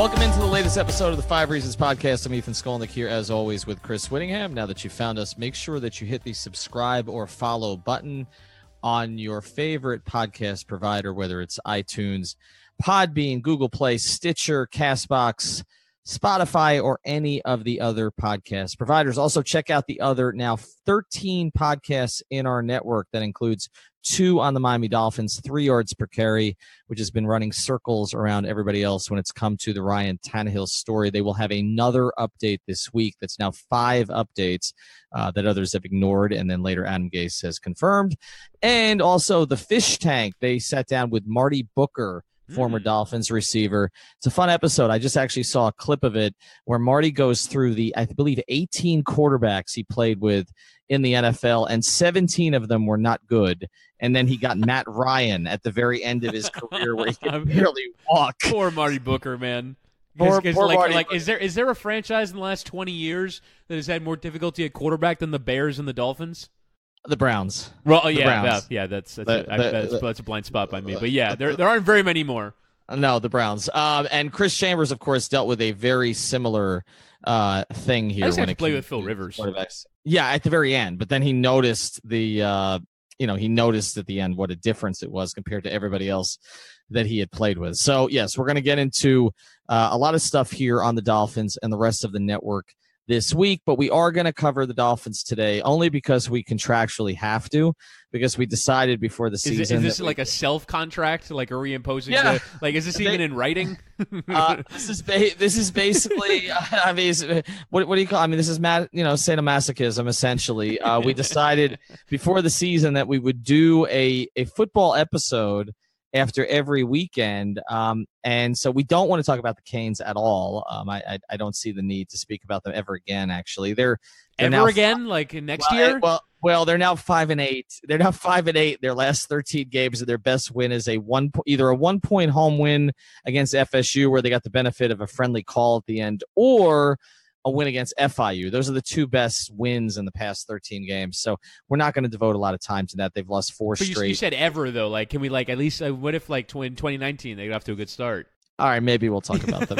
Welcome into the latest episode of the 5 Reasons Podcast. I'm Ethan Skolnick here, as always, with Chris Whittingham. Now that you found us, make sure that you hit the subscribe or follow button on your favorite podcast provider, whether it's iTunes, Podbean, Google Play, Stitcher, CastBox, Spotify, or any of the other podcast providers. Also, check out the other now 13 podcasts in our network. That includes 2 on the Miami Dolphins, 3 yards per carry, which has been running circles around everybody else when it's come to the Ryan Tannehill story. They will have another update this week. That's now 5 updates that others have ignored, and then later Adam Gase has confirmed. And also the fish tank. They sat down with Marty Booker, former Dolphins receiver. It's a fun episode. I just actually saw a clip of it where Marty goes through the, I believe, 18 quarterbacks he played with in the NFL, and 17 of them were not good. And then he got Matt Ryan at the very end of his career where he could barely walk. Poor Marty Booker, man. Poor Marty Booker. Is there a franchise in the last 20 years that has had more difficulty at quarterback than the Bears and the Dolphins? The Browns. Well, Browns. That's a blind spot by me. But yeah, there aren't very many more. No, the Browns. And Chris Chambers, of course, dealt with a very similar thing here. I just when had to it play came with Phil to Rivers. quarterbacks. Yeah, at the very end. But then he noticed he noticed at the end what a difference it was compared to everybody else that he had played with. So, yes, we're going to get into a lot of stuff here on the Dolphins and the rest of the network this week, but we are going to cover the Dolphins today only because we contractually have to, because we decided before the season. Is this like a self-contract? Like, are we imposing is this even in writing? This is basically, what do you call? I mean, this is sadomasochism essentially. We decided before the season that we would do a football episode after every weekend, and so we don't want to talk about the Canes at all. I don't see the need to speak about them ever again. Actually, they're ever again, like next year. Well, they're now 5-8. They're now 5-8. Their last 13 games, and their best win is either a 1-point home win against FSU, where they got the benefit of a friendly call at the end, or a win against FIU. Those are the 2 best wins in the past 13 games. So we're not going to devote a lot of time to that. They've lost 4 straight. You said ever, though. Like, can we, like, at least, what if, like, in 2019, they got off to a good start? All right, maybe we'll talk about them.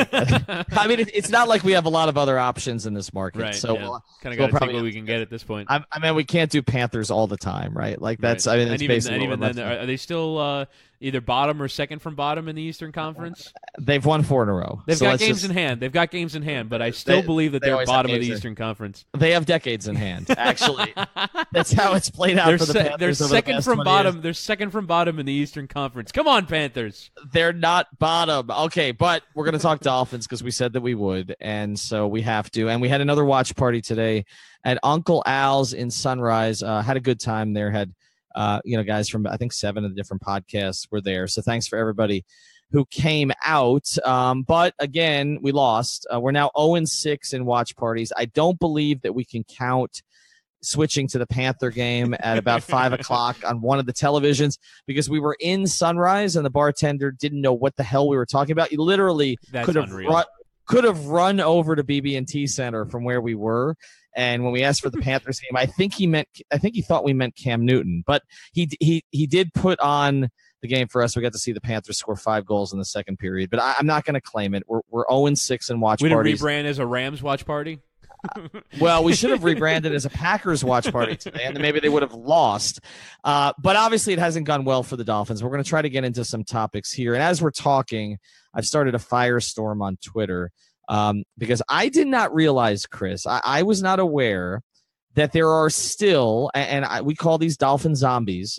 I mean, it's not like we have a lot of other options in this market. Right, so yeah. Kind of got to take what we can get at this point. I mean, we can't do Panthers all the time, right? Like, that's, right. I mean, it's basically. And even then, are they still either bottom or second from bottom in the Eastern Conference? They've won 4 in a row. They've got games in hand, but I still believe that they're bottom of the Eastern Conference. They have decades in hand, actually. That's how it's played out for the Panthers. They're second from bottom. They're second from bottom in the Eastern Conference. Come on, Panthers. They're not bottom. Okay, but we're going to talk Dolphins because we said that we would, and so we have to. And we had another watch party today at Uncle Al's in Sunrise. Had a good time there. Had guys from, I think, 7 of the different podcasts were there. So thanks for everybody who came out. But again, we lost. We're now 0-6 in watch parties. I don't believe that we can count switching to the Panther game at about 5 o'clock on one of the televisions because we were in Sunrise and the bartender didn't know what the hell we were talking about. He literally could have run over to BB&T Center from where we were. And when we asked for the Panthers game, I think he thought we meant Cam Newton, but he did put on the game for us. We got to see the Panthers score 5 goals in the second period, but I'm not going to claim it. We're 0-6 in watch parties. We didn't rebrand as a Rams watch party. Well, we should have rebranded as a Packers watch party today, and maybe they would have lost. But obviously, it hasn't gone well for the Dolphins. We're going to try to get into some topics here. And as we're talking, I've started a firestorm on Twitter because I did not realize, Chris, I was not aware that there are still, we call these Dolphin zombies,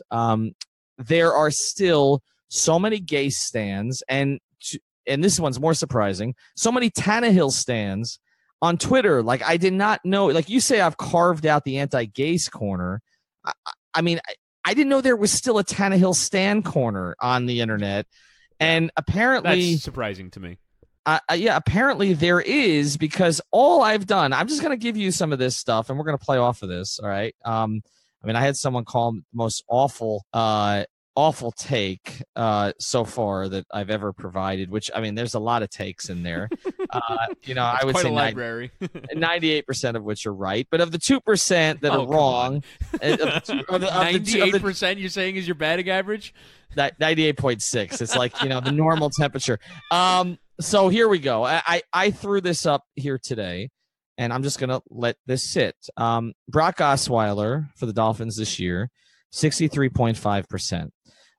there are still so many Gase stands, and this one's more surprising, so many Tannehill stands on Twitter. Like, I did not know, like you say, I've carved out the anti-Gase corner. I mean, I didn't know there was still a Tannehill stand corner on the internet. And apparently, that's surprising to me. Yeah, apparently there is, because all I've done, I'm just going to give you some of this stuff and we're going to play off of this. All right. I mean, I had someone call the most awful take so far that I've ever provided, which, I mean, there's a lot of takes in there. I would say 98% of which are right, but of the 2% that are wrong, 98% you're saying is your batting average? 98.6. It's like, the normal temperature. So here we go. I threw this up here today, and I'm just going to let this sit. Brock Osweiler for the Dolphins this year, 63.5%.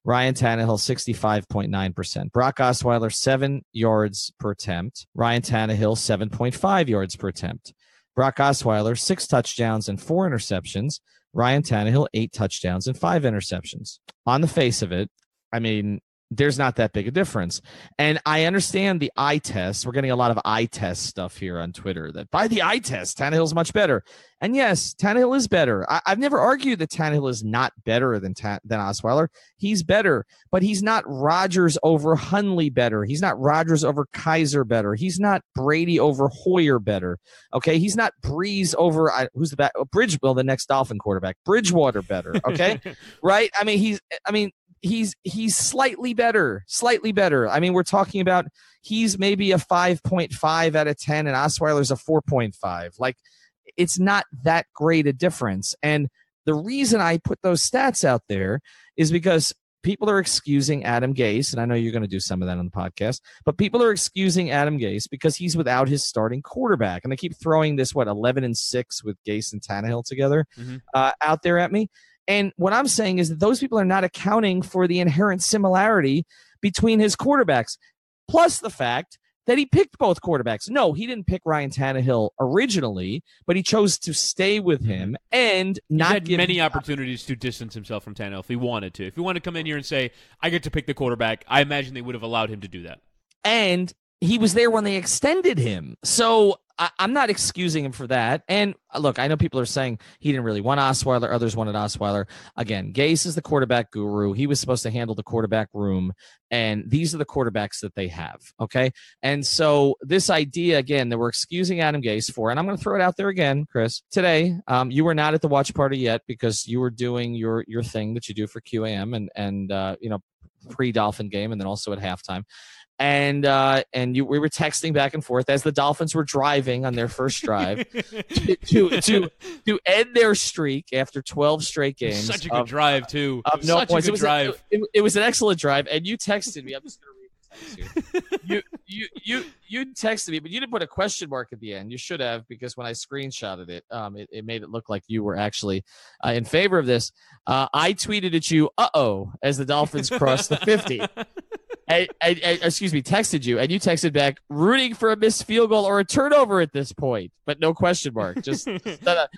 Ryan Tannehill, 65.9%. Brock Osweiler, 7 yards per attempt. Ryan Tannehill, 7.5 yards per attempt. Brock Osweiler, 6 touchdowns and 4 interceptions. Ryan Tannehill, 8 touchdowns and 5 interceptions. On the face of it, I mean, there's not that big a difference. And I understand the eye test. We're getting a lot of eye test stuff here on Twitter that by the eye test, Tannehill's much better. And yes, Tannehill is better. I've never argued that Tannehill is not better than Osweiler. He's better, but he's not Rodgers over Hundley better. He's not Rodgers over Kaiser better. He's not Brady over Hoyer better. Okay, he's not Breeze over who's the back? The next Dolphin quarterback, Bridgewater better. Okay, right? I mean, he's slightly better. I mean, we're talking about he's maybe a 5.5 out of 10 and Osweiler's a 4.5. Like, it's not that great a difference. And the reason I put those stats out there is because people are excusing Adam Gase, and I know you're going to do some of that on the podcast, but people are excusing Adam Gase because he's without his starting quarterback. And they keep throwing this, 11-6 with Gase and Tannehill together out there at me. And what I'm saying is that those people are not accounting for the inherent similarity between his quarterbacks, plus the fact that he picked both quarterbacks. No, he didn't pick Ryan Tannehill originally, but he chose to stay with him and not had many opportunities to distance himself from Tannehill if he wanted to. If he wanted to come in here and say, I get to pick the quarterback, I imagine they would have allowed him to do that. And he was there when they extended him. So I'm not excusing him for that. And look, I know people are saying he didn't really want Osweiler. Others wanted Osweiler. Again, Gase is the quarterback guru. He was supposed to handle the quarterback room. And these are the quarterbacks that they have. Okay. And so this idea, again, that we're excusing Adam Gase for, and I'm going to throw it out there again, Chris, today, you were not at the watch party yet because you were doing your thing that you do for QAM and pre-Dolphin game and then also at halftime. And we were texting back and forth as the Dolphins were driving on their first drive to end their streak after 12 straight games. Such a good drive too. No Such points. a good drive. It was an excellent drive, and you texted me. I'm just going to read the text here. You texted me, but you didn't put a question mark at the end. You should have, because when I screenshotted it, it made it look like you were actually in favor of this. I tweeted at you, as the Dolphins crossed the 50. Texted you, and you texted back, rooting for a missed field goal or a turnover at this point, but no question mark. And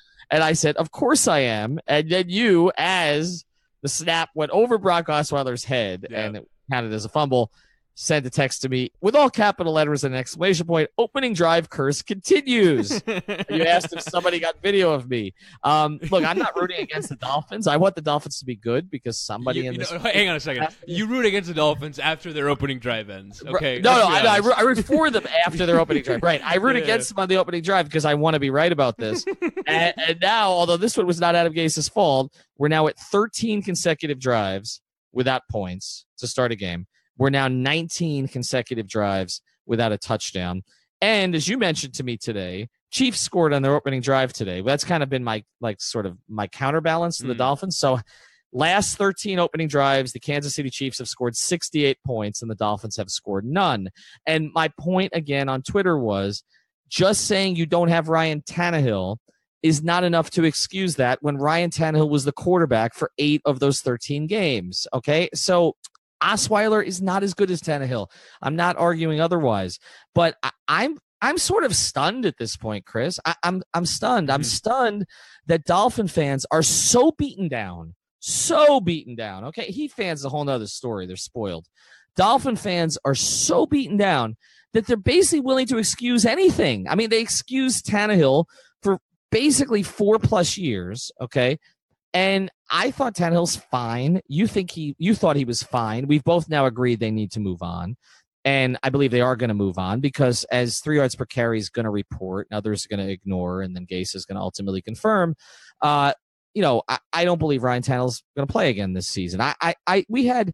I said, of course I am. And then you, as the snap went over Brock Osweiler's head and it counted as a fumble, sent a text to me with all capital letters and an exclamation point, opening drive curse continues. You asked if somebody got video of me. Look, I'm not rooting against the Dolphins. I want the Dolphins to be good because somebody hang on a second. You root against the Dolphins after their opening drive ends. Okay. I root for them after their opening drive. Right. I root against them on the opening drive because I want to be right about this. and now, although this one was not Adam Gase's fault, we're now at 13 consecutive drives without points to start a game. We're now 19 consecutive drives without a touchdown. And as you mentioned to me today, Chiefs scored on their opening drive today. That's kind of been my counterbalance to the Dolphins. So last 13 opening drives, the Kansas City Chiefs have scored 68 points and the Dolphins have scored none. And my point again on Twitter was just saying you don't have Ryan Tannehill is not enough to excuse that when Ryan Tannehill was the quarterback for 8 of those 13 games. Okay. So Osweiler is not as good as Tannehill. I'm not arguing otherwise, but I'm sort of stunned at this point, Chris. I'm stunned. I'm stunned that Dolphin fans are so beaten down. Okay, Heat fans is a whole nother story. They're spoiled. Dolphin fans are so beaten down that they're basically willing to excuse anything. I mean, they excuse Tannehill for basically 4+ years. Okay. And I thought Tannehill's fine. You thought he was fine. We've both now agreed they need to move on. And I believe they are going to move on because as 3 yards per carry is going to report, and others are going to ignore, and then Gase is going to ultimately confirm, I don't believe Ryan Tannehill's going to play again this season. We had,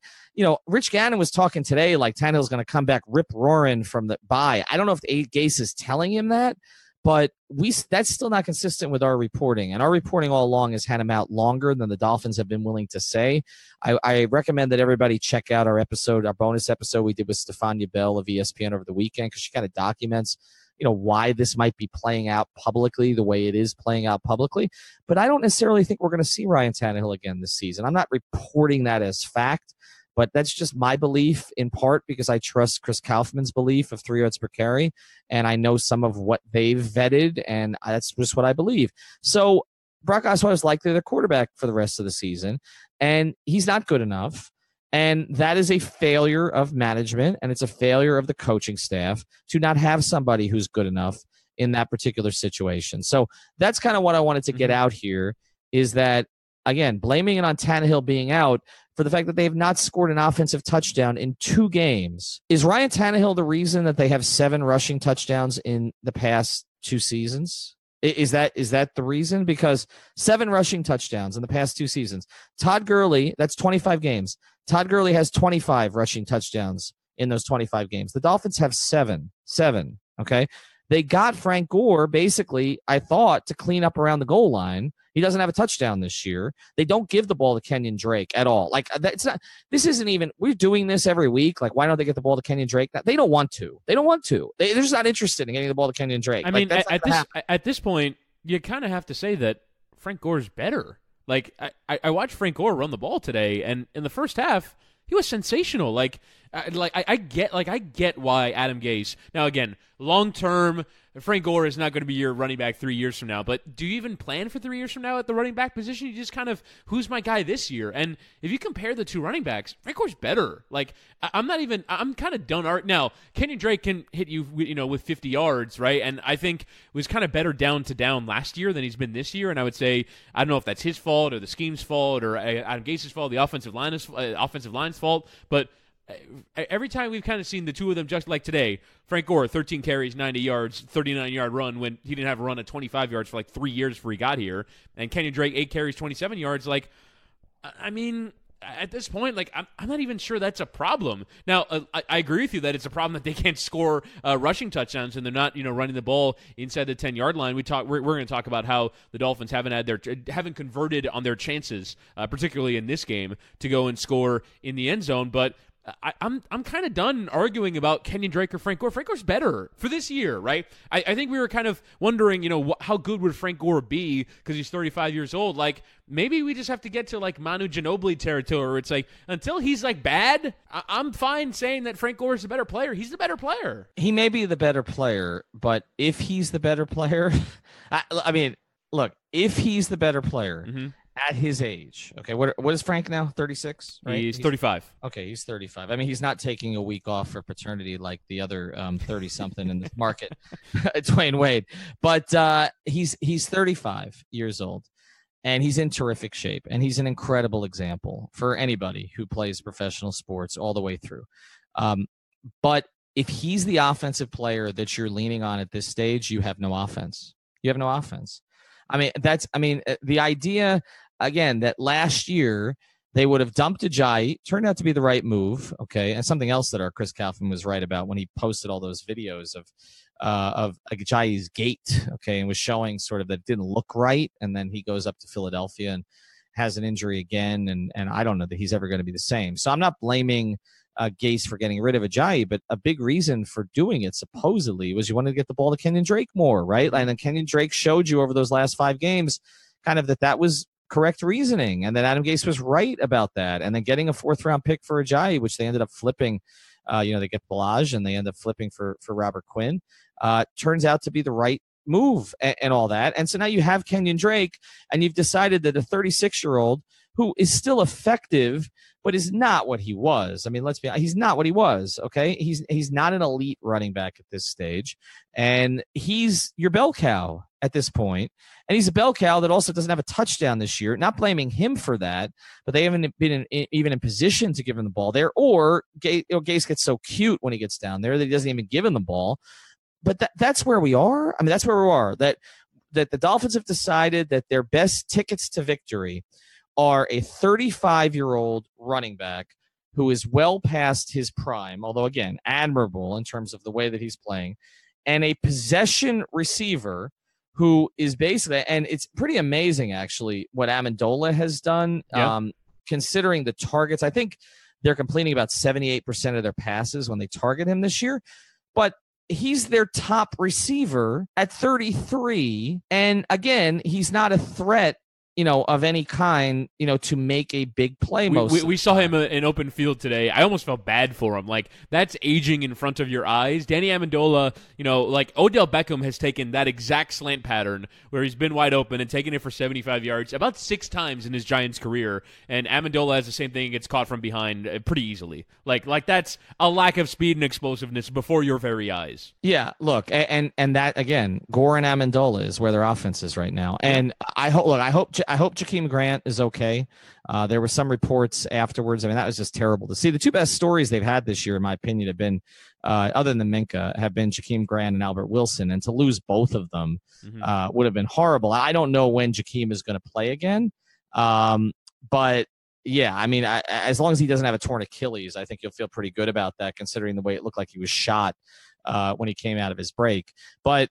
Rich Gannon was talking today like Tannehill's going to come back rip roaring from the bye. I don't know if Gase is telling him that, But that's still not consistent with our reporting. And our reporting all along has had him out longer than the Dolphins have been willing to say. I recommend that everybody check out our bonus episode we did with Stefania Bell of ESPN over the weekend, because she kind of documents why this might be playing out publicly the way it is playing out publicly. But I don't necessarily think we're going to see Ryan Tannehill again this season. I'm not reporting that as fact, but that's just my belief, in part because I trust Chris Kaufman's belief of 3 yards per carry, and I know some of what they've vetted, and that's just what I believe. So Brock Osweiler is likely their quarterback for the rest of the season, and he's not good enough. And that is a failure of management, and it's a failure of the coaching staff to not have somebody who's good enough in that particular situation. So that's kind of what I wanted to get out here, is that, again, blaming it on Tannehill being out for the fact that they have not scored an offensive touchdown in 2 games. Is Ryan Tannehill the reason that they have 7 rushing touchdowns in the past 2 seasons? Is that the reason? Because 7 rushing touchdowns in the past 2 seasons. Todd Gurley, that's 25 games. Todd Gurley has 25 rushing touchdowns in those 25 games. The Dolphins have 7. Okay. They got Frank Gore, basically, I thought, to clean up around the goal line. He doesn't have a touchdown this year. They don't give the ball to Kenyon Drake at all. Like, it's not, this isn't even, we're doing this every week. Like, why don't they get the ball to Kenyon Drake? They don't want to. They're just not interested in getting the ball to Kenyon Drake. I mean, at this point, you kind of have to say that Frank Gore's better. Like, I watched Frank Gore run the ball today, and in the first half, he was sensational. I get why Adam Gase. Now, again, long term, Frank Gore is not going to be your running back 3 years from now. But do you even plan for 3 years from now at the running back position? You just kind of, who's my guy this year? And if you compare the 2 running backs, Frank Gore's better. Like, I'm kind of done. Now, Kenyon Drake can hit you, with 50 yards, right? And I think was kind of better down to down last year than he's been this year. And I would say, I don't know if that's his fault or the scheme's fault or Adam Gase's fault, the offensive line's fault, but every time we've kind of seen the 2 of them, just like today, Frank Gore, 13 carries, 90 yards, 39-yard run when he didn't have a run at 25 yards for like 3 years before he got here, and Kenyon Drake, 8 carries, 27 yards. Like, I mean, at this point, like, I'm not even sure that's a problem. Now, I agree with you that it's a problem that they can't score rushing touchdowns and they're not, running the ball inside the 10-yard line. We're going to talk about how the Dolphins haven't converted on their chances, particularly in this game, to go and score in the end zone, but I'm kind of done arguing about Kenyon Drake or Frank Gore. Frank Gore's better for this year, right? I think we were kind of wondering, how good would Frank Gore be because he's 35 years old. Like, maybe we just have to get to like Manu Ginobili territory where it's like, until he's like bad, I'm fine saying that Frank Gore is the better player. He's the better player. He may be the better player, but if he's the better player, I mean, look, if he's the better player, at his age, okay, what is Frank now? 36, right? He's 35. Okay, he's 35. I mean, he's not taking a week off for paternity like the other 30-something in the market, Dwayne Wade. But he's 35 years old, and he's in terrific shape, and he's an incredible example for anybody who plays professional sports all the way through. But if he's the offensive player that you're leaning on at this stage, you have no offense. You have no offense. The idea, again, that last year they would have dumped Ajayi, turned out to be the right move, okay? And something else that our Chris Kaufman was right about when he posted all those videos of Ajayi's gait, okay, and was showing sort of that it didn't look right, and then he goes up to Philadelphia and has an injury again, and I don't know that he's ever going to be the same. So I'm not blaming Gase for getting rid of Ajayi, but a big reason for doing it supposedly was you wanted to get the ball to Kenyon Drake more, right? And then Kenyon Drake showed you over those last 5 games kind of that was correct reasoning, and that Adam Gase was right about that. And then getting a 4th-round pick for Ajayi, which they ended up flipping, they get Balaj and they end up flipping for Robert Quinn, turns out to be the right move and all that. And so now you have Kenyon Drake, and you've decided that a 36-year-old who is still effective, but is not what he was. I mean, let's be honest, he's not what he was, okay? He's not an elite running back at this stage, and he's your bell cow at this point. And he's a bell cow that also doesn't have a touchdown this year. Not blaming him for that, but they haven't been even in position to give him the ball there, or Gase gets so cute when he gets down there that he doesn't even give him the ball. But that's where we are. I mean, that's where we are, that the Dolphins have decided that their best tickets to victory are a 35-year-old running back who is well past his prime, although, again, admirable in terms of the way that he's playing, and a possession receiver who is basically, and it's pretty amazing actually what Amendola has done, considering the targets. I think they're completing about 78% of their passes when they target him this year, but he's their top receiver at 33. And again, he's not a threat, of any kind, to make a big play. We saw him in open field today. I almost felt bad for him. Like, that's aging in front of your eyes. Danny Amendola, like Odell Beckham has taken that exact slant pattern where he's been wide open and taken it for 75 yards about 6 times in his Giants career. And Amendola has the same thing, gets caught from behind pretty easily. Like that's a lack of speed and explosiveness before your very eyes. Yeah, look, and that again, Gore and Amendola is where their offense is right now. And I hope Jakeem Grant is okay. There were some reports afterwards. I mean, that was just terrible to see. The 2 best stories they've had this year, in my opinion, have been, other than Minka, have been Jakeem Grant and Albert Wilson. And to lose both of them would have been horrible. I don't know when Jakeem is going to play again. But yeah, I mean, as long as he doesn't have a torn Achilles, I think you'll feel pretty good about that, considering the way it looked like he was shot when he came out of his break. But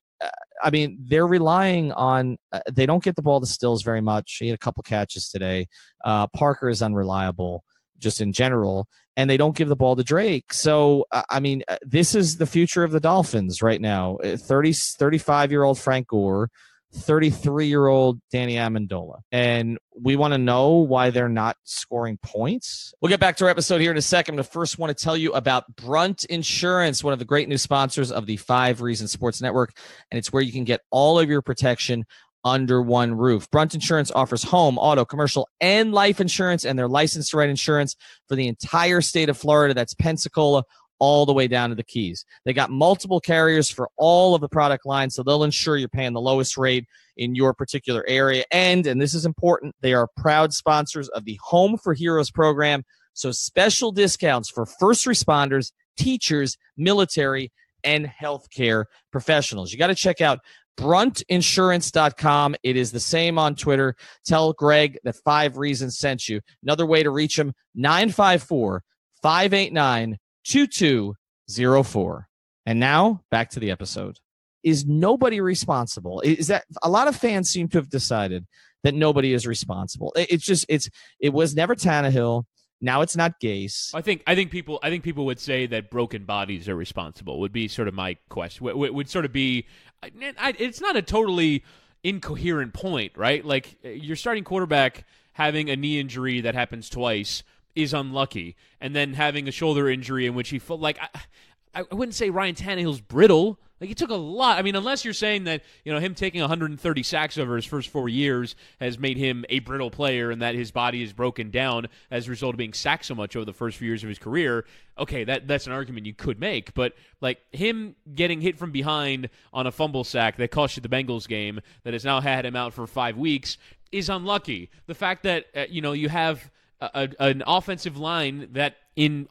I mean, they're relying on they don't get the ball to Stills very much. He had a couple catches today. Parker is unreliable just in general, and they don't give the ball to Drake. So, I mean, this is the future of the Dolphins right now. 35-year-old Frank Gore, 33-year-old Danny Amendola. And we want to know why they're not scoring points. We'll get back to our episode here in a second, but first want to tell you about Brunt Insurance, one of the great new sponsors of the 5 Reasons Sports Network, and it's where you can get all of your protection under one roof. Brunt Insurance offers home, auto, commercial, and life insurance, and they're licensed to write insurance for the entire state of Florida. That's Pensacola, all the way down to the Keys. They got multiple carriers for all of the product lines, so they'll ensure you're paying the lowest rate in your particular area. And this is important, they are proud sponsors of the Home for Heroes program, so special discounts for first responders, teachers, military, and healthcare professionals. You got to check out bruntinsurance.com. It is the same on Twitter. Tell Greg that 5 Reasons sent you. Another way to reach him, 954-589-2204. And now back to the episode. Is nobody responsible? Is that a lot of fans seem to have decided that nobody is responsible? It was never Tannehill. Now it's not Gase. I think people would say that broken bodies are responsible. Would be sort of my question. Would sort of be. It's not a totally incoherent point, right? Like, your starting quarterback having a knee injury that happens twice is unlucky, and then having a shoulder injury in which he I wouldn't say Ryan Tannehill's brittle. Like, he took a lot. I mean, unless you're saying that, him taking 130 sacks over his first 4 years has made him a brittle player and that his body is broken down as a result of being sacked so much over the first few years of his career, okay, that's an argument you could make. But, like, him getting hit from behind on a fumble sack that cost you the Bengals game that has now had him out for 5 weeks is unlucky. The fact that, you have an offensive line that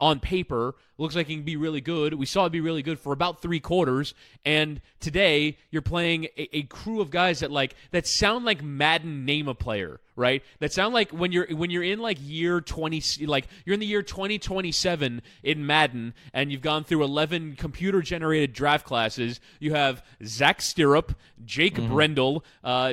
on paper looks like it can be really good. We saw it be really good for about 3 quarters, and today you're playing a crew of guys that sound like Madden name a player, right? That sound like when you're in like year 20, like you're in the year 2027 in Madden, and you've gone through 11 computer generated draft classes. You have Zach Stirrup, Jake Brendel,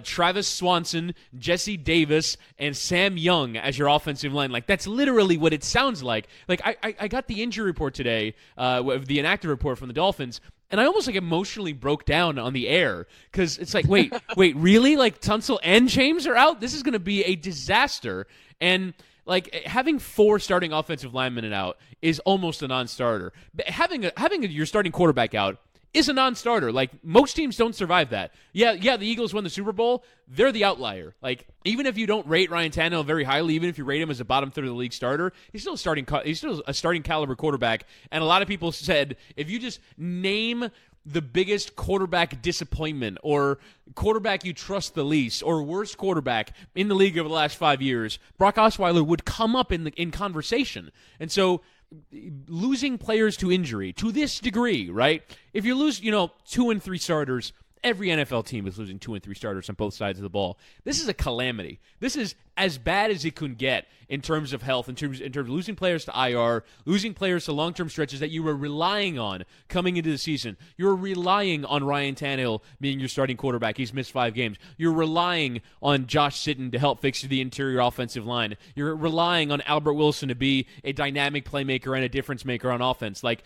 Travis Swanson, Jesse Davis, and Sam Young as your offensive line. Like, that's literally what it sounds like. Like, I got the injury report today, the inactive report from the Dolphins, and I almost emotionally broke down on the air because it's like, wait, really? Like, Tunsil and James are out? This is going to be a disaster. And like, having 4 starting offensive linemen out is almost a non-starter. Having your starting quarterback out is a non-starter. Like, most teams don't survive that. Yeah, the Eagles won the Super Bowl. They're the outlier. Like, even if you don't rate Ryan Tannehill very highly, even if you rate him as a bottom third of the league starter, he's still a starting caliber quarterback. And a lot of people said, if you just name the biggest quarterback disappointment or quarterback you trust the least or worst quarterback in the league over the last 5 years, Brock Osweiler would come up in conversation. And so, losing players to injury to this degree, right? If you lose, 2 and 3 starters, Every NFL team is losing 2 and 3 starters on both sides of the ball. This is a calamity. This is as bad as it could get in terms of health, in terms of losing players to IR, losing players to long-term stretches that you were relying on coming into the season. You're relying on Ryan Tannehill being your starting quarterback. He's missed 5 games. You're relying on Josh Sitton to help fix the interior offensive line. You're relying on Albert Wilson to be a dynamic playmaker and a difference maker on offense. Like,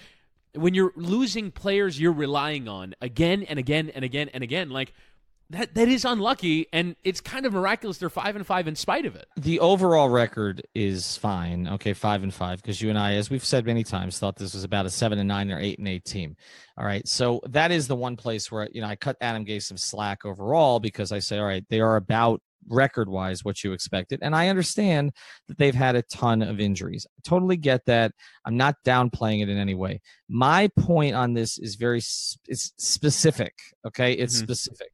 when you're losing players you're relying on again and again and again and again, like that is unlucky, and it's kind of miraculous they're 5-5 in spite of it. The overall record is fine. Okay, 5-5, because you and I, as we've said many times, thought this was about a 7-9 or 8-8 team. All right, so that is the one place where I cut Adam Gase some slack overall, because I say, all right, they are about record-wise what you expected, and I understand that they've had a ton of injuries. I totally get that. I'm not downplaying it in any way. My point on this is it's specific. Okay, it's specific.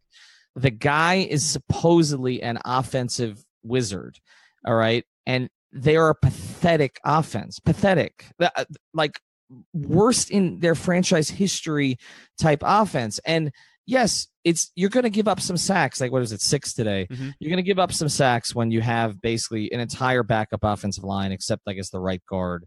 The guy is supposedly an offensive wizard. All right, and they are a pathetic offense. Pathetic, like worst in their franchise history type offense. And yes, you're going to give up some sacks. Like, what is it, 6 today? You're going to give up some sacks when you have basically an entire backup offensive line, except I guess the right guard,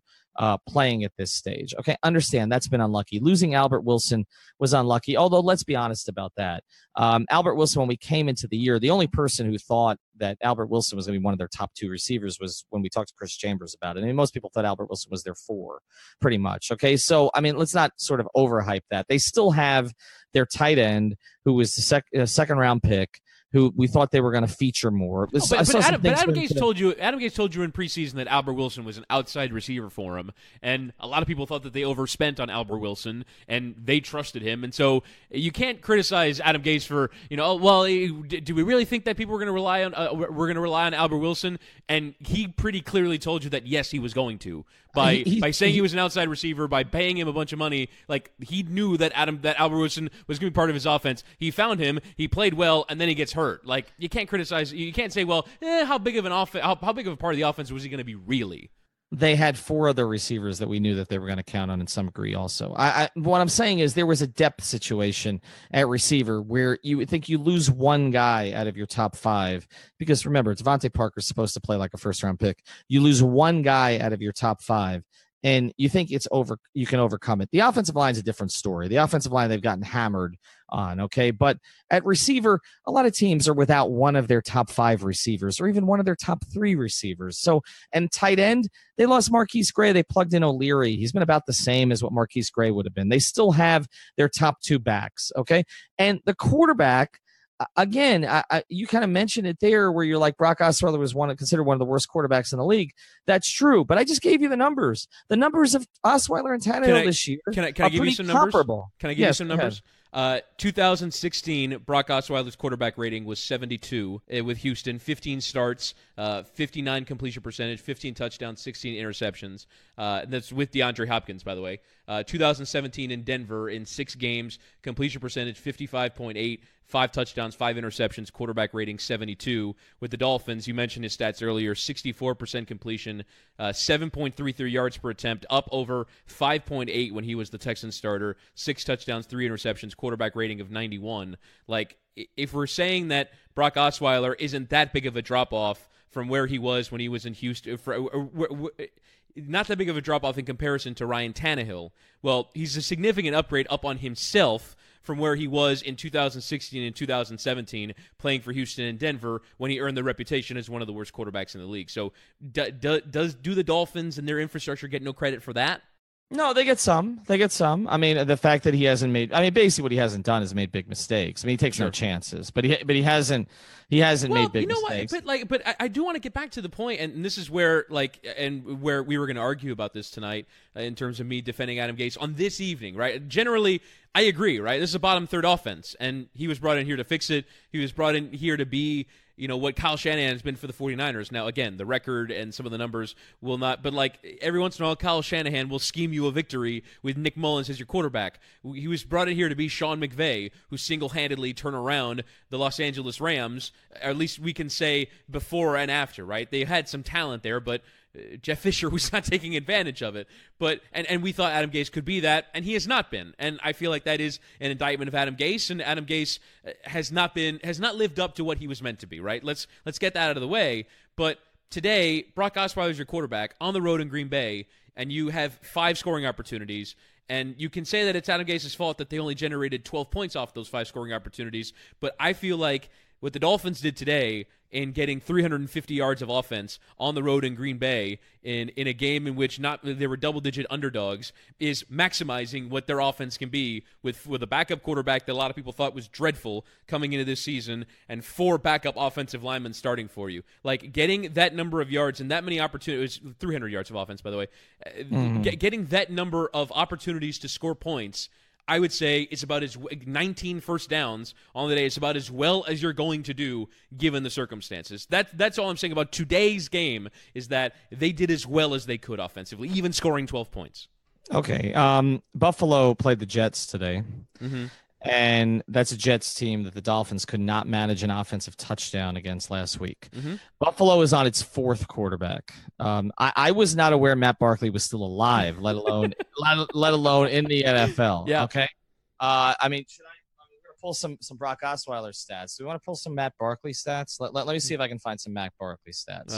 playing at this stage. Okay, understand that's been unlucky. Losing Albert Wilson was unlucky, although let's be honest about that. Albert Wilson, when we came into the year, the only person who thought that Albert Wilson was going to be one of their top 2 receivers was when we talked to Chris Chambers about it. I mean, most people thought Albert Wilson was their 4, pretty much. Okay, so I mean, let's not sort of overhype that. They still have their tight end, who was the second round pick, who we thought they were going to feature more. But Adam Gase told you in preseason that Albert Wilson was an outside receiver for him, and a lot of people thought that they overspent on Albert Wilson, and they trusted him. And so you can't criticize Adam Gase for, do we really think that people were going to rely on Albert Wilson? And he pretty clearly told you that yes, he was going to. By saying he was an outside receiver, by paying him a bunch of money, like he knew that Albert Wilson was going to be part of his offense. He found him, he played well, and then he gets hurt. Like, you can't criticize. You can't say, well, how big of a part of the offense was he going to be really? They had 4 other receivers that we knew that they were going to count on in some degree also. What I'm saying is there was a depth situation at receiver where you would think you lose one guy out of your top 5, because remember, Devontae Parker's supposed to play like a first-round pick. You lose one guy out of your top 5, and you think you can overcome it. The offensive line is a different story. The offensive line, they've gotten hammered on, okay? But at receiver, a lot of teams are without one of their top 5 receivers, or even one of their top 3 receivers. So, and tight end, they lost Marquise Gray. They plugged in O'Leary. He's been about the same as what Marquise Gray would have been. They still have their top 2 backs, okay? And the quarterback, again, you kind of mentioned it there where you're like, Brock Osweiler was considered one of the worst quarterbacks in the league. That's true, but I just gave you the numbers. The numbers of Osweiler and Tannehill this year can I give you some numbers? Comparable. Can I give you some numbers? 2016, Brock Osweiler's quarterback rating was 72 with Houston. 15 starts, 59 completion percentage, 15 touchdowns, 16 interceptions. That's with DeAndre Hopkins, by the way. 2017 in Denver, in 6 games, completion percentage 55.8, 5 touchdowns, 5 interceptions, quarterback rating 72. With the Dolphins, you mentioned his stats earlier, 64% completion, 7.33 yards per attempt, up over 5.8 when he was the Texans starter, 6 touchdowns, 3 interceptions, quarterback rating of 91. Like, if we're saying that Brock Osweiler isn't that big of a drop-off from where he was when he was in Houston, not that big of a drop-off in comparison to Ryan Tannehill, well, he's a significant upgrade up on himself from where he was in 2016 and 2017 playing for Houston and Denver when he earned the reputation as one of the worst quarterbacks in the league. So do the Dolphins and their infrastructure get no credit for that? No, they get some. I mean, the fact that he hasn't made, basically what he hasn't done is made big mistakes. I mean, he takes no chances, but he hasn't made big mistakes. But I do want to get back to the point, and this is where where we were going to argue about this tonight in terms of me defending Adam Gase on this evening, right? Generally, I agree, right? This is a bottom third offense, and he was brought in here to fix it. He was brought in here to be, what Kyle Shanahan has been for the 49ers. Now, again, the record and some of the numbers will not, but every once in a while, Kyle Shanahan will scheme you a victory with Nick Mullins as your quarterback. He was brought in here to be Sean McVay, who single-handedly turned around the Los Angeles Rams, or at least we can say before and after, right? They had some talent there, but Jeff Fisher was not taking advantage of it. But and we thought Adam Gase could be that, and he has not been. And I feel like that is an indictment of Adam Gase, and Adam Gase has not lived up to what he was meant to be. Right? Let's get that out of the way. But today, Brock Osweiler is your quarterback on the road in Green Bay, and you have 5 scoring opportunities. And you can say that it's Adam Gase's fault that they only generated 12 points off those 5 scoring opportunities. But I feel like what the Dolphins did today in getting 350 yards of offense on the road in Green Bay in a game in which they were double-digit underdogs is maximizing what their offense can be with a backup quarterback that a lot of people thought was dreadful coming into this season and 4 backup offensive linemen starting for you. Like, getting that number of yards and that many opportunities, 300 yards of offense, by the way, getting that number of opportunities to score points, I would say it's about 19 first downs on the day. It's about as well as you're going to do given the circumstances. That's all I'm saying about today's game is that they did as well as they could offensively, even scoring 12 points. Okay. Buffalo played the Jets today. Mm-hmm. And that's a Jets team that the Dolphins could not manage an offensive touchdown against last week. Mm-hmm. Buffalo is on its 4th quarterback. I was not aware Matt Barkley was still alive, let alone in the NFL. Yeah. Okay. I mean, we're gonna pull some Brock Osweiler stats. Do we want to pull some Matt Barkley stats? Let me see if I can find some Matt Barkley stats.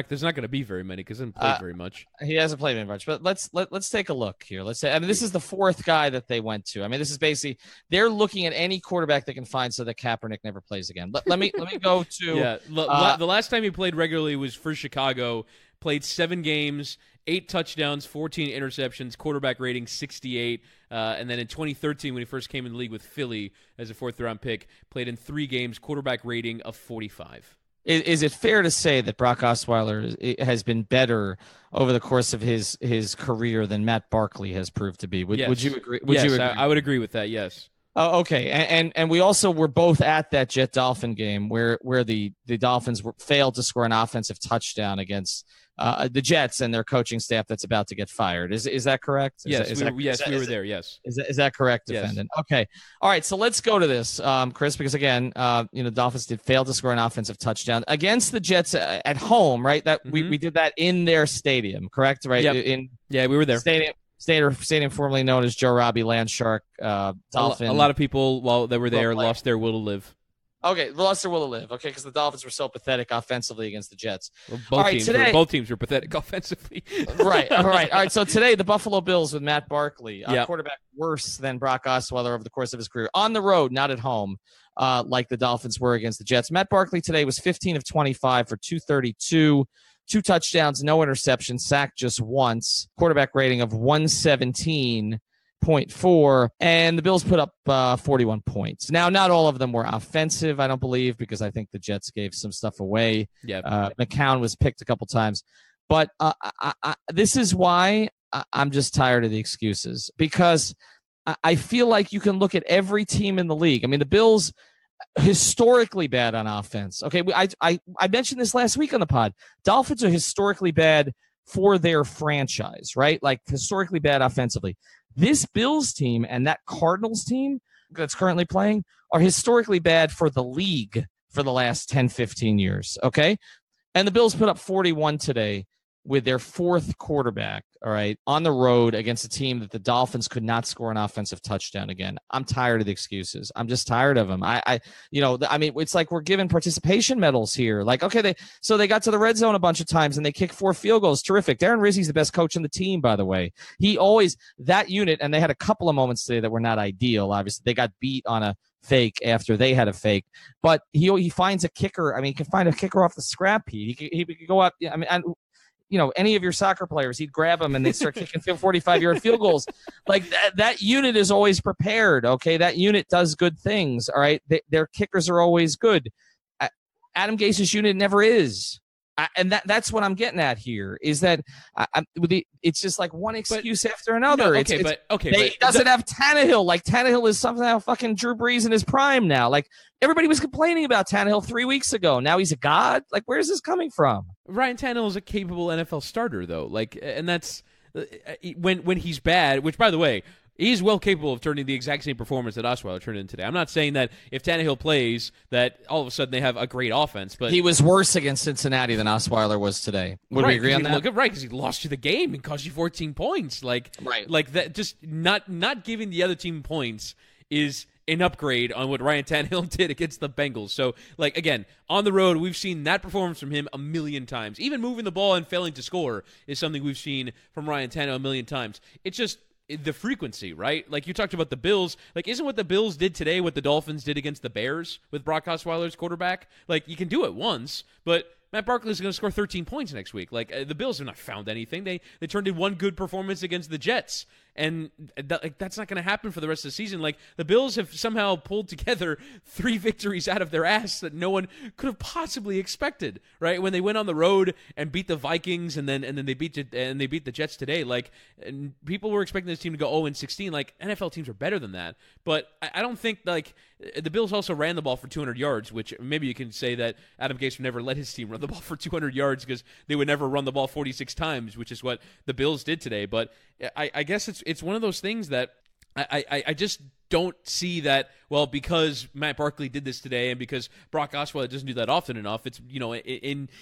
There's not going to be very many because he hasn't played very much. He hasn't played very much, but let's take a look here. Let's say, this is the 4th guy that they went to. I mean, this is basically they're looking at any quarterback they can find so that Kaepernick never plays again. Let me go to the last time he played regularly was for Chicago. Played 7 games, 8 touchdowns, 14 interceptions, quarterback rating 68. And then in 2013, when he first came in the league with Philly as a 4th-round pick, played in 3 games, quarterback rating of 45. Is it fair to say that Brock Osweiler has been better over the course of his career than Matt Barkley has proved to be? Would you agree? You agree? I would agree with that, yes. Oh, okay. And we also were both at that Jet Dolphin game where the Dolphins failed to score an offensive touchdown against the Jets and their coaching staff that's about to get fired. Is that correct? We were there. Yes. Is that correct, defendant? Yes. Okay. All right. So let's go to this, Chris, because again, the Dolphins did fail to score an offensive touchdown against the Jets at home, right? That we did that in their stadium, correct? Right. Yep. We were there. Stadium formerly known as Joe Robbie Landshark Dolphin. A lot of people, while they were there, lost their will to live. Okay, lost their will to live. Okay, because the Dolphins were so pathetic offensively against the Jets. Well, both teams were pathetic offensively. Right. All right. So today, the Buffalo Bills with Matt Barkley, quarterback worse than Brock Osweiler over the course of his career. On the road, not at home, like the Dolphins were against the Jets. Matt Barkley today was 15 of 25 for 232. 2 touchdowns, no interceptions, sacked just once, quarterback rating of 117.4, and the Bills put up 41 points. Now, not all of them were offensive, I don't believe, because I think the Jets gave some stuff away. McCown was picked a couple times. But this is why I'm just tired of the excuses, because I feel like you can look at every team in the league. I mean, the Bills historically bad on offense. Okay, I mentioned this last week on the pod. Dolphins are historically bad for their franchise, right? Like historically bad offensively. This Bills team and that Cardinals team that's currently playing are historically bad for the league for the last 10, 15 years, okay? And the Bills put up 41 today with their 4th quarterback, all right, on the road against a team that the Dolphins could not score an offensive touchdown again. I'm tired of the excuses. I'm just tired of them. I mean, it's like we're giving participation medals here. Like, okay, they got to the red zone a bunch of times and they kicked 4 field goals. Terrific. Darren Rizzi's the best coach in the team, by the way. He always, that unit, and they had a couple of moments today that were not ideal. Obviously, they got beat on a fake after they had a fake, but he finds a kicker. I mean, he can find a kicker off the scrap heap. He could go up. I mean, any of your soccer players, he'd grab them and they start kicking 45-yard field goals. Like that unit is always prepared. Okay, that unit does good things. All right, their kickers are always good. Adam Gase's unit never is, and that's what I'm getting at here. Is that it's just like one excuse after another. No, he doesn't have Tannehill. Like Tannehill is somehow fucking Drew Brees in his prime now. Like everybody was complaining about Tannehill 3 weeks ago. Now he's a god. Like where's this coming from? Ryan Tannehill is a capable NFL starter, though. Like, and that's when he's bad. Which, by the way, He's well capable of turning the exact same performance that Osweiler turned in today. I'm not saying that if Tannehill plays that all of a sudden they have a great offense, but he was worse against Cincinnati than Osweiler was today. Would we agree on that? Right, because he lost you the game and cost you 14 points. Like that, just not giving the other team points is an upgrade on what Ryan Tannehill did against the Bengals. So, like, again, on the road, we've seen that performance from him a million times. Even moving the ball and failing to score is something we've seen from Ryan Tannehill a million times. It's just the frequency, right? Like, you talked about the Bills. Like, isn't what the Bills did today what the Dolphins did against the Bears with Brock Osweiler's quarterback? Like, you can do it once, but Matt Barkley is going to score 13 points next week. Like, the Bills have not found anything. They turned in one good performance against the Jets, and that's not going to happen for the rest of the season. Like, the Bills have somehow pulled together 3 victories out of their ass that no one could have possibly expected, right? When they went on the road and beat the Vikings, and then they beat the Jets today. Like, and people were expecting this team to go 0-16. Like, NFL teams are better than that, but I don't think, like, the Bills also ran the ball for 200 yards, which maybe you can say that Adam Gase would never let his team run the ball for 200 yards because they would never run the ball 46 times, which is what the Bills did today. But I guess it's one of those things that I just don't see that, well, because Matt Barkley did this today and because Brock Osweiler doesn't do that often enough, it's,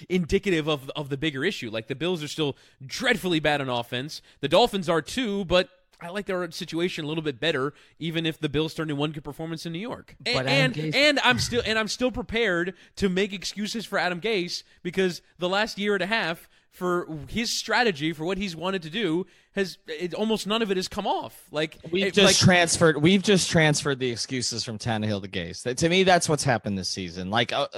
indicative of the bigger issue. Like, the Bills are still dreadfully bad on offense. The Dolphins are too, but I like their situation a little bit better, even if the Bills turned in one good performance in New York. And I'm still prepared to make excuses for Adam Gase because the last year and a half for his strategy for what he's wanted to do almost none of it has come off. Like, we've just transferred the excuses from Tannehill to Gase. To me, that's what's happened this season. Like a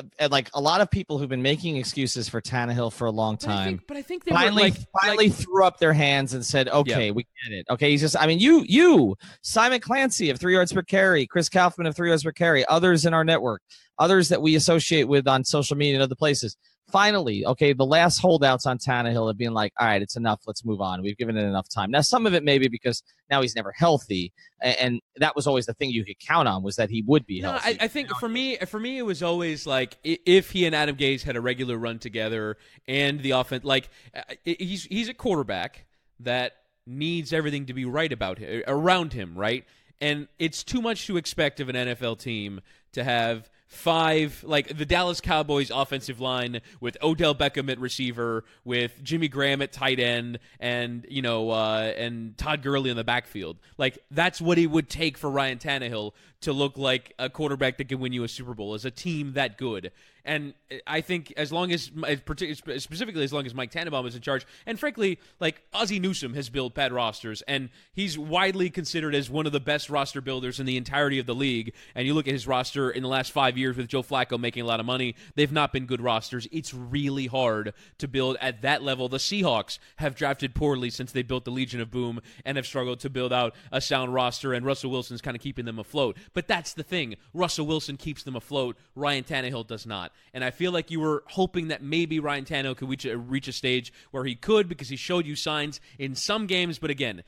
lot of people who've been making excuses for Tannehill for a long time. But I think they finally threw up their hands and said, "Okay, we get it." Okay, he's just. I mean, you, Simon Clancy of 3 yards per carry, Chris Kaufman of 3 yards per carry, others in our network, others that we associate with on social media and other places. Finally, okay, the last holdouts on Tannehill have been like, all right, it's enough. Let's move on. We've given it enough time. Now, some of it may be because now he's never healthy, and that was always the thing you could count on was that he would be healthy. I think for me, it was always like if he and Adam Gase had a regular run together and the offense, like he's a quarterback that needs everything to be right around him, right? And it's too much to expect of an NFL team to have 5, like the Dallas Cowboys offensive line with Odell Beckham at receiver, with Jimmy Graham at tight end, and and Todd Gurley in the backfield. Like, that's what it would take for Ryan Tannehill to look like a quarterback that can win you a Super Bowl, as a team that good. And I think specifically as long as Mike Tannenbaum is in charge, and frankly, like Ozzie Newsome has built bad rosters, and he's widely considered as one of the best roster builders in the entirety of the league. And you look at his roster in the last 5 years with Joe Flacco making a lot of money, they've not been good rosters. It's really hard to build at that level. The Seahawks have drafted poorly since they built the Legion of Boom and have struggled to build out a sound roster, and Russell Wilson's kind of keeping them afloat. But that's the thing. Russell Wilson keeps them afloat. Ryan Tannehill does not. And I feel like you were hoping that maybe Ryan Tannehill could reach a stage where he could, because he showed you signs in some games. But again,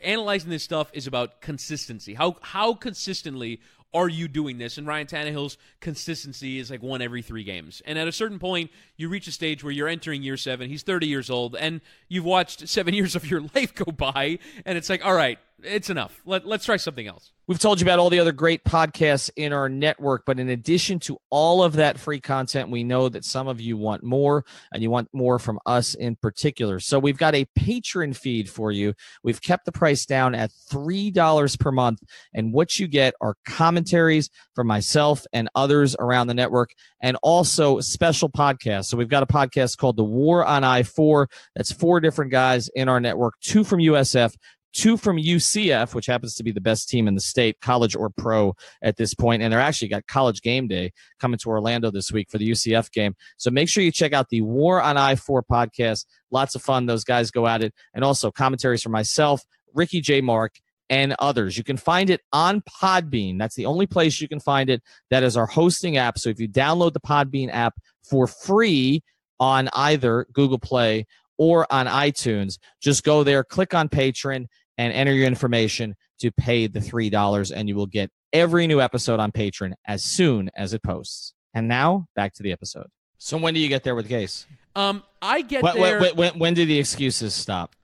analyzing this stuff is about consistency. How consistently are you doing this? And Ryan Tannehill's consistency is like 1 every 3 games. And at a certain point, you reach a stage where you're entering year 7. He's 30 years old, and you've watched 7 years of your life go by, and it's like, all right, it's enough. Let's try something else. We've told you about all the other great podcasts in our network, but in addition to all of that free content, we know that some of you want more, and you want more from us in particular. So we've got a patron feed for you. We've kept the price down at $3 per month, and what you get are commentaries from myself and others around the network, and also special podcasts. So we've got a podcast called The War on I-4. That's 4 different guys in our network, 2 from USF, 2 from UCF, which happens to be the best team in the state, college or pro at this point. And they're actually got College Game Day coming to Orlando this week for the UCF game. So make sure you check out the War on I-4 podcast. Lots of fun. Those guys go at it. And also commentaries from myself, Ricky J. Mark, and others. You can find it on Podbean. That's the only place you can find it. That is our hosting app. So if you download the Podbean app for free on either Google Play or on iTunes, just go there, click on Patron, and enter your information to pay the $3, and you will get every new episode on Patreon as soon as it posts. And now, back to the episode. So when do you get there with Gase? I get there. When do the excuses stop?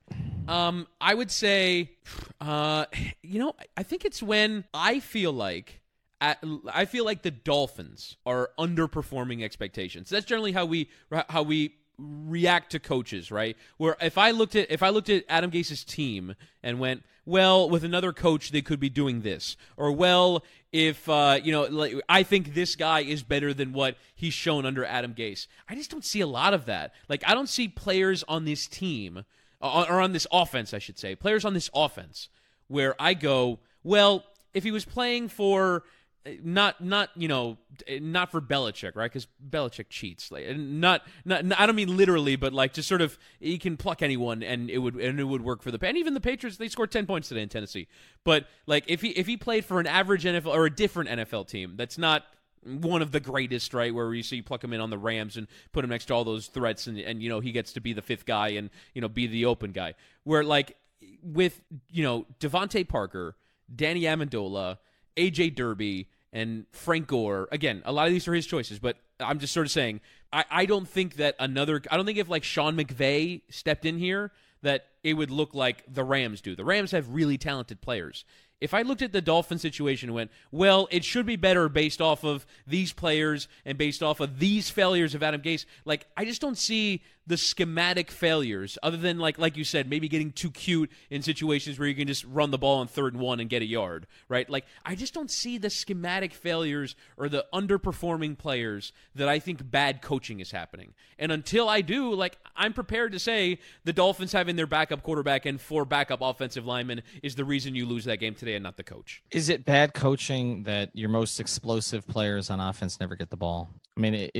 I would say, I think it's when I feel like the Dolphins are underperforming expectations. That's generally how we react to coaches, right? Where if I looked at Adam Gase's team and went, well, with another coach they could be doing this, or well, if I think this guy is better than what he's shown under Adam Gase. I just don't see a lot of that. Like, I don't see players on this team or on this offense, I should say, players on this offense where I go, well, if he was playing for not for Belichick, right? Because Belichick cheats. Like, not I don't mean literally, but like just sort of he can pluck anyone and it would work for and even the Patriots. They scored 10 points today in Tennessee. But like if he played for an average NFL or a different NFL team that's not one of the greatest, right? Where you pluck him in on the Rams and put him next to all those threats, and he gets to be the fifth guy and be the open guy. Where like with Devontae Parker, Danny Amendola, AJ Derby, and Frank Gore. Again, a lot of these are his choices, but I'm just sort of saying I don't think if like Sean McVay stepped in here that it would look like the Rams do. The Rams have really talented players. If I looked at the Dolphins situation and went, well, it should be better based off of these players and based off of these failures of Adam Gase, like I just don't see the schematic failures other than like you said, maybe getting too cute in situations where you can just run the ball on 3rd and 1 and get a yard, right? Like I just don't see the schematic failures or the underperforming players that I think bad coaching is happening. And until I do, like I'm prepared to say the Dolphins having their backup quarterback and 4 backup offensive linemen is the reason you lose that game today and not the coach. Is it bad coaching that your most explosive players on offense never get the ball? I mean,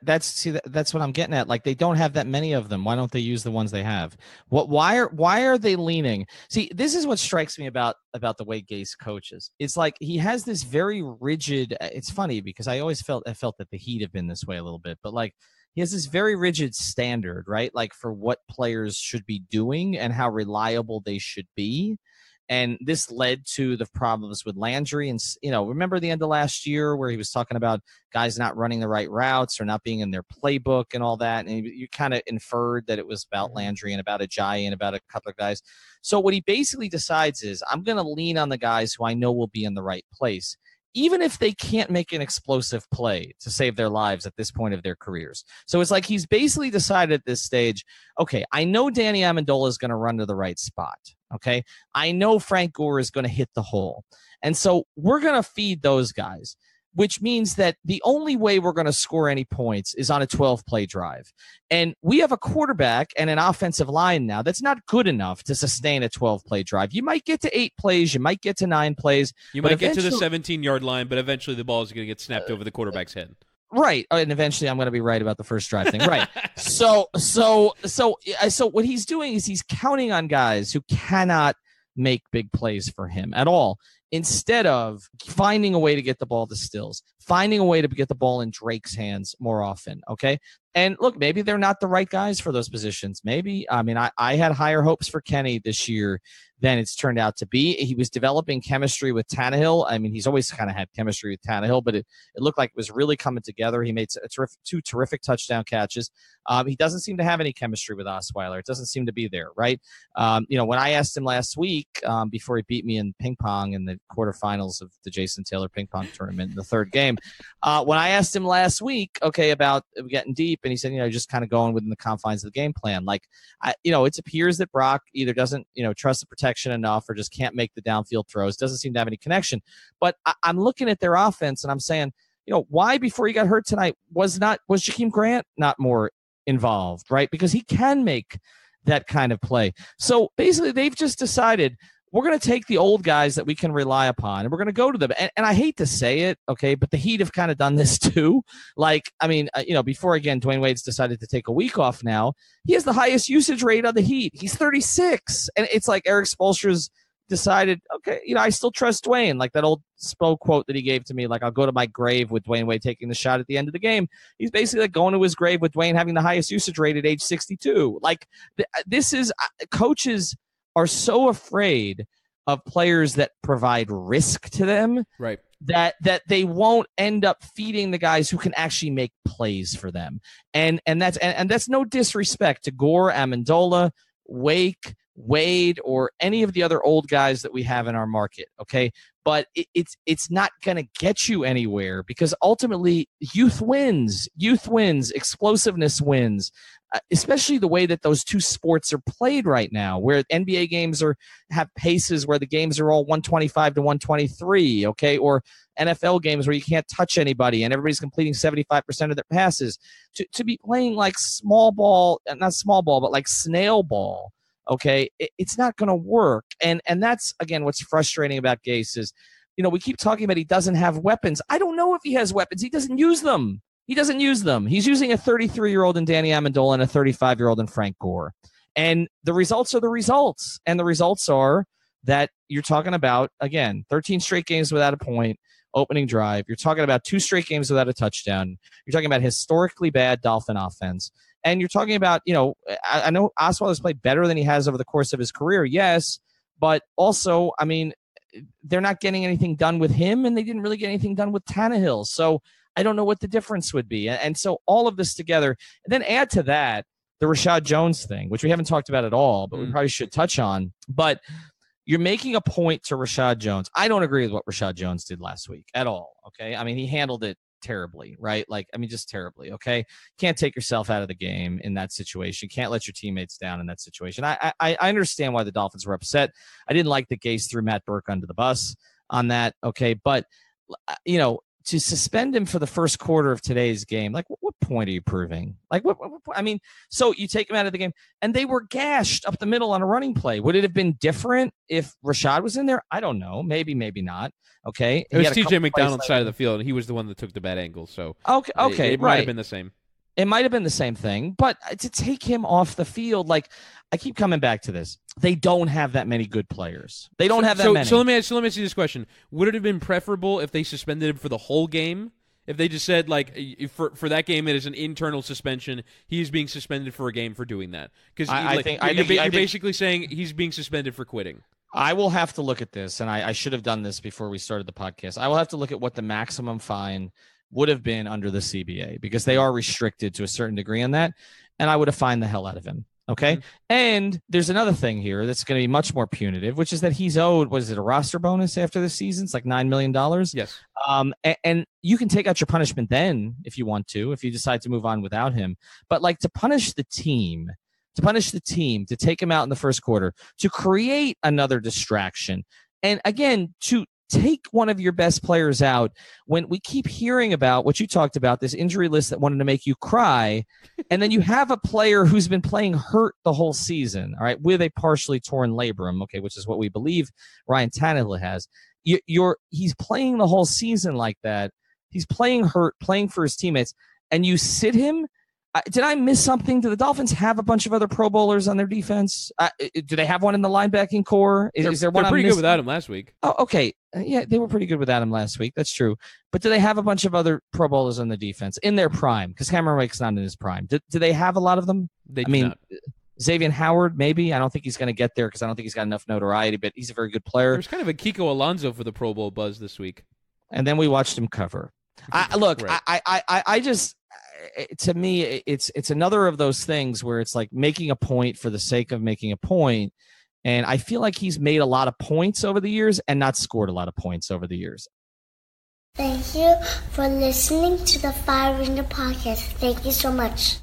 that's what I'm getting at. Like they don't have that many of them. Why don't they use the ones they have? Why are they leaning? See, this is what strikes me about the way Gase coaches. It's like he has this very rigid. It's funny because I felt that the Heat have been this way a little bit, but like he has this very rigid standard, right? Like for what players should be doing and how reliable they should be. And this led to the problems with Landry. And, remember the end of last year where he was talking about guys not running the right routes or not being in their playbook and all that. And you kind of inferred that it was about Landry and about Ajayi and about a couple of guys. So what he basically decides is I'm going to lean on the guys who I know will be in the right place, even if they can't make an explosive play to save their lives at this point of their careers. So it's like he's basically decided at this stage, okay, I know Danny Amendola is going to run to the right spot. Okay, I know Frank Gore is going to hit the hole. And so we're going to feed those guys, which means that the only way we're going to score any points is on a 12-play drive. And we have a quarterback and an offensive line now that's not good enough to sustain a 12-play drive. You might get to 8 plays. You might get to 9 plays. You might get to the 17-yard line, but eventually the ball is going to get snapped over the quarterback's head. Right. And eventually I'm going to be right about the first drive thing. Right. So what he's doing is he's counting on guys who cannot make big plays for him at all, instead of finding a way to get the ball to Stills, finding a way to get the ball in Drake's hands more often. Okay. And look, maybe they're not the right guys for those positions. Maybe, I mean, I had higher hopes for Kenny this year than it's turned out to be. He was developing chemistry with Tannehill. I mean, he's always kind of had chemistry with Tannehill, but it looked like it was really coming together. He made two terrific touchdown catches. He doesn't seem to have any chemistry with Osweiler. It doesn't seem to be there, right? When I asked him last week, before he beat me in ping pong in the quarterfinals of the Jason Taylor ping pong tournament in the 3rd game, when I asked him last week, about getting deep, and he said, just kind of going within the confines of the game plan. Like, it appears that Brock either doesn't, trust the protection enough or just can't make the downfield throws. Doesn't seem to have any connection. But I'm looking at their offense and I'm saying, why before he got hurt tonight was Jakeem Grant not more involved, right? Because he can make that kind of play. So basically they've just decided we're going to take the old guys that we can rely upon and we're going to go to them. And I hate to say it, okay, but the Heat have kind of done this too. Like, I mean, before, again, Dwayne Wade's decided to take a week off now, he has the highest usage rate on the Heat. He's 36. And it's like Eric Spoelstra's decided, okay, I still trust Dwayne. Like that old Spo quote that he gave to me, like, I'll go to my grave with Dwayne Wade taking the shot at the end of the game. He's basically like going to his grave with Dwayne having the highest usage rate at age 62. Like, this is coaches are so afraid of players that provide risk to them, right? That they won't end up feeding the guys who can actually make plays for them. And that's no disrespect to Gore, Amendola, Wake, Wade, or any of the other old guys that we have in our market, okay? But it's not going to get you anywhere because ultimately youth wins, explosiveness wins, especially the way that those two sports are played right now, where NBA games have paces where the games are all 125 to 123, okay? Or NFL games where you can't touch anybody and everybody's completing 75% of their passes. To be playing like small ball, not small ball, but like snail ball, okay, it's not going to work. And that's, again, what's frustrating about Gase is, we keep talking about he doesn't have weapons. I don't know if he has weapons. He doesn't use them. He's using a 33-year-old in Danny Amendola and a 35-year-old in Frank Gore. And the results are the results. And the results are that you're talking about, again, 13 straight games without a point, opening drive. You're talking about 2 straight games without a touchdown. You're talking about historically bad Dolphin offense. And you're talking about, I know Osweiler's played better than he has over the course of his career, yes, but also, I mean, they're not getting anything done with him, and they didn't really get anything done with Tannehill. So I don't know what the difference would be. And so all of this together, and then add to that the Rashad Jones thing, which we haven't talked about at all, but we probably should touch on. But you're making a point to Rashad Jones. I don't agree with what Rashad Jones did last week at all, okay? I mean, he handled it terribly, right? Just terribly, okay? Can't take yourself out of the game in that situation. Can't let your teammates down in that situation. I understand why the Dolphins were upset. I didn't like that Gase threw Matt Burke under the bus on that, okay? But, to suspend him for the first quarter of today's game, like what point are you proving? Like what I mean, so you take him out of the game and they were gashed up the middle on a running play. Would it have been different if Rashad was in there? I don't know. Maybe not. Okay. It was TJ McDonald's side of the field, and he was the one that took the bad angle. So okay, it might have been the same. It might have been the same thing, but to take him off the field, like I keep coming back to this. They don't have that many good players. They don't have that many. So let me ask you this question. Would it have been preferable if they suspended him for the whole game? If they just said, like, for that game, it is an internal suspension. He's being suspended for a game for doing that. Because you're basically saying he's being suspended for quitting. I will have to look at this, and I should have done this before we started the podcast. I will have to look at what the maximum fine would have been under the CBA, because they are restricted to a certain degree on that, and I would have fined the hell out of him. Okay. Mm-hmm. And there's another thing here that's going to be much more punitive, which is that he's owed, what is it, a roster bonus after the season? It's like $9 million. Yes. And you can take out your punishment then if you want to, if you decide to move on without him. But like to punish the team, to take him out in the first quarter, to create another distraction, and again, to take one of your best players out when we keep hearing about what you talked about, this injury list that wanted to make you cry, and then you have a player who's been playing hurt the whole season, all right, with a partially torn labrum, okay, which is what we believe Ryan Tannehill has. He's playing the whole season like that. He's playing hurt, playing for his teammates, and you sit him. Did I miss something? Do the Dolphins have a bunch of other Pro Bowlers on their defense? Do they have one in the linebacking core? Is there one? They're pretty good without him last week. Oh, okay. Yeah, they were pretty good without him last week. That's true. But do they have a bunch of other Pro Bowlers on the defense in their prime? Because Cameron Wake's not in his prime. Do they have a lot of them? They do not. Xavier Howard, maybe. I don't think he's going to get there because I don't think he's got enough notoriety, but he's a very good player. There's kind of a Kiko Alonso for the Pro Bowl buzz this week. And then we watched him cover. To me, it's another of those things where it's like making a point for the sake of making a point. And I feel like he's made a lot of points over the years and not scored a lot of points over the years. Thank you for listening to the Fire Ringer podcast. Thank you so much.